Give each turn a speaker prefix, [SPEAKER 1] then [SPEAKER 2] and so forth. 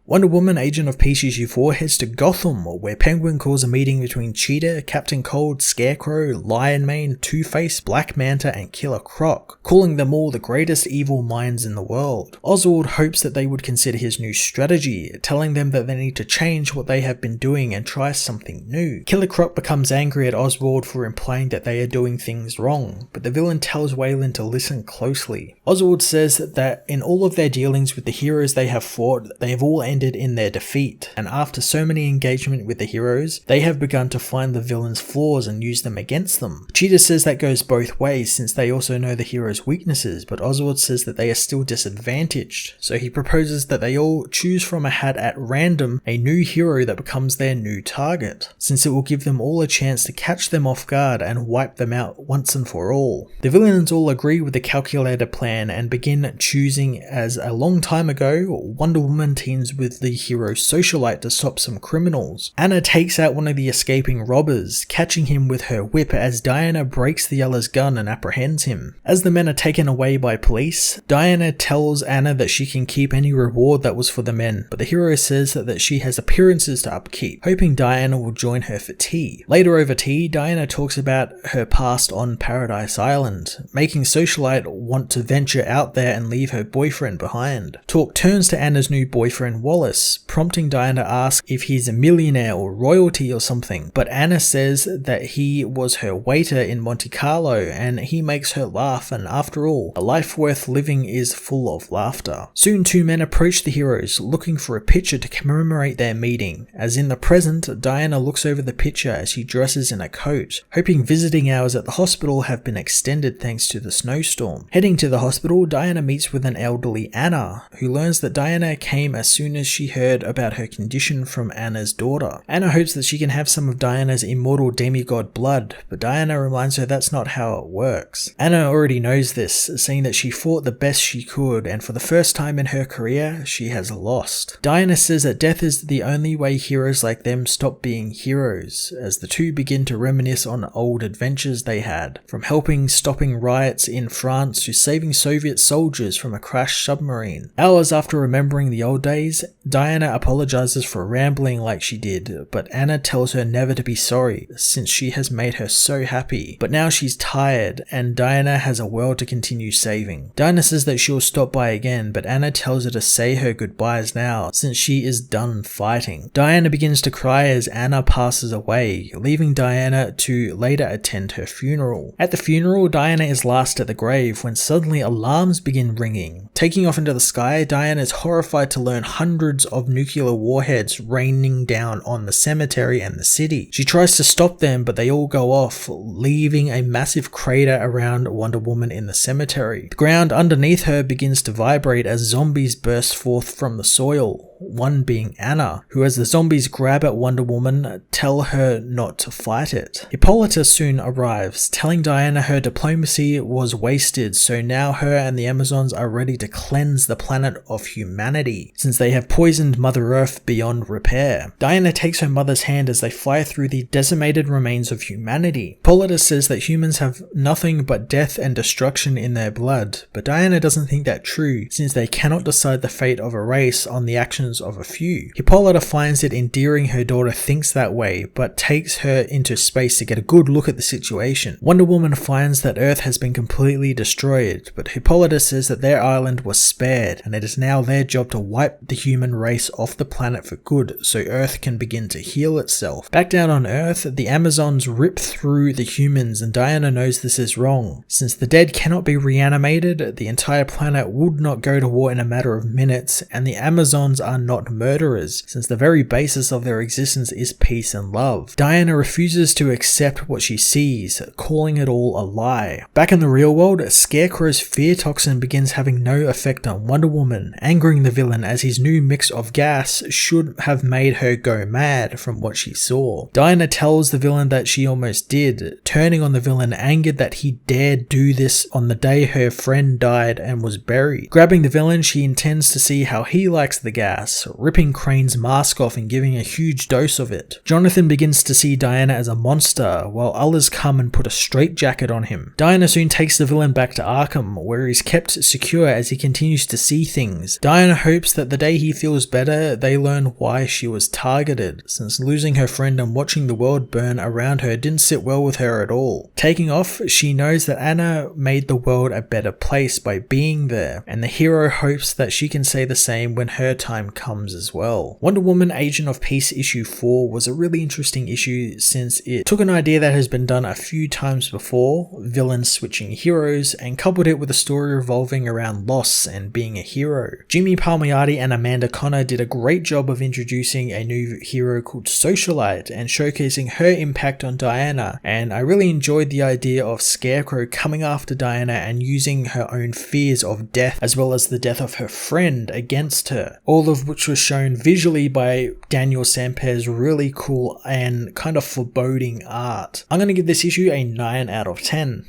[SPEAKER 1] Wonder Woman, Agent of Peace Issue 4 heads to Gotham, where Penguin calls a meeting between Cheetah, Captain Cold, Scarecrow, Lion Mane, Two-Face, Black Manta, and Killer Croc, calling them all the greatest evil minds in the world. Oswald hopes that they would consider his new strategy, telling them that they need to change what they have been doing and try something new. Killer Croc becomes angry at Oswald for implying that they are doing things wrong, but the villain tells Waylon to listen closely. Oswald says that in all of their dealings with the heroes they have fought, they have all ended in their defeat, and after so many engagement with the heroes, they have begun to find the villain's flaws and use them against them. Cheetah says that goes both ways since they also know the hero's weaknesses, but Oswald says that they are still disadvantaged, so he proposes that they all choose from a hat at random a new hero that becomes their new target, since it will give them all a chance to catch them off guard and wipe them out once and for all. The villains all agree with the calculated plan and begin choosing, as a long time ago, Wonder Woman teams with the hero Socialite to stop some criminals. Anna takes out one of the escaping robbers, catching him with her whip as Diana breaks the Yellow's gun and apprehends him. As the men are taken away by police, Diana tells Anna that she can keep any reward that was for the men, but the hero says that she has appearances to upkeep, hoping Diana will join her for tea. Later over tea, Diana talks about her past on Paradise Island, making Socialite want to venture out there and leave her boyfriend behind. Talk turns to Anna's new boyfriend Wallace, prompting Diana to ask if he's a millionaire or royalty or something, but Anna says that he was her waiter in Monte Carlo and he makes her laugh, and after all, a life worth living is full of laughter. Soon two men approach the heroes looking for a picture to commemorate their meeting. As in the present, Diana looks over the picture as she dresses in a coat, hoping visiting hours at the hospital have been extended thanks to the snowstorm. Heading to the hospital, Diana meets with an elderly Anna, who learns that Diana came as soon as she heard about her condition from Anna's daughter. Anna hopes that she can have some of Diana's immortal demigod blood, but Diana reminds her that's not how it works. Anna already knows this, saying that she fought the best she could, and for the first time in her career, she has lost. Diana says that death is the only way heroes like them stop being heroes, as the two begin to reminisce on old adventures they had, from helping stopping riots in France to saving Soviet soldiers from a crashed submarine. Hours after remembering the old days, Diana apologizes for rambling like she did, but Anna tells her never to be sorry, since she has made her so happy. But now she's tired, and Diana has a world to continue saving. Diana says that she'll stop by again, but Anna tells her to say her goodbyes now, since she is done fighting. Diana begins to cry as Anna passes away, leaving Diana to later attend her funeral. At the funeral, Diana is last at the grave when suddenly alarms begin ringing. Taking off into the sky, Diana is horrified to learn hundreds of nuclear warheads raining down on the cemetery and the city. She tries to stop them, but they all go off, leaving a massive crater around Wonder Woman in the cemetery. The ground underneath her begins to vibrate as zombies burst forth from the soil, one being Anna, who as the zombies grab at Wonder Woman, tell her not to fight it. Hippolyta soon arrives, telling Diana her diplomacy was wasted, so now her and the Amazons are ready to cleanse the planet of humanity, since they have poisoned Mother Earth beyond repair. Diana takes her mother's hand as they fly through the decimated remains of humanity. Hippolyta says that humans have nothing but death and destruction in their blood, but Diana doesn't think that true, since they cannot decide the fate of a race on the actions of a few. Hippolyta finds it endearing her daughter thinks that way, but takes her into space to get a good look at the situation. Wonder Woman finds that Earth has been completely destroyed, but Hippolyta says that their island was spared, and it is now their job to wipe the human race off the planet for good, so Earth can begin to heal itself. Back down on Earth, the Amazons rip through the humans, and Diana knows this is wrong. Since the dead cannot be reanimated, the entire planet would not go to war in a matter of minutes, and the Amazons are not murderers, since the very basis of their existence is peace and love. Diana refuses to accept what she sees, calling it all a lie. Back in the real world, Scarecrow's fear toxin begins having no effect on Wonder Woman, angering the villain as his new mix of gas should have made her go mad from what she saw. Diana tells the villain that she almost did, turning on the villain angered that he dared do this on the day her friend died and was buried. Grabbing the villain, she intends to see how he likes the gas, gas, ripping Crane's mask off and giving a huge dose of it. Jonathan begins to see Diana as a monster, while others come and put a straitjacket on him. Diana soon takes the villain back to Arkham, where he's kept secure as he continues to see things. Diana hopes that the day he feels better, they learn why she was targeted, since losing her friend and watching the world burn around her didn't sit well with her at all. Taking off, she knows that Anna made the world a better place by being there, and the hero hopes that she can say the same when her time comes as well. Wonder Woman Agent of Peace issue 4 was a really interesting issue since it took an idea that has been done a few times before, villains switching heroes, and coupled it with a story revolving around loss and being a hero. Jimmy Palmiotti and Amanda Connor did a great job of introducing a new hero called Socialite and showcasing her impact on Diana, and I really enjoyed the idea of Scarecrow coming after Diana and using her own fears of death as well as the death of her friend against her, all of which was shown visually by Daniel Samper's really cool and kind of foreboding art. I'm going to give this issue a 9 out of 10.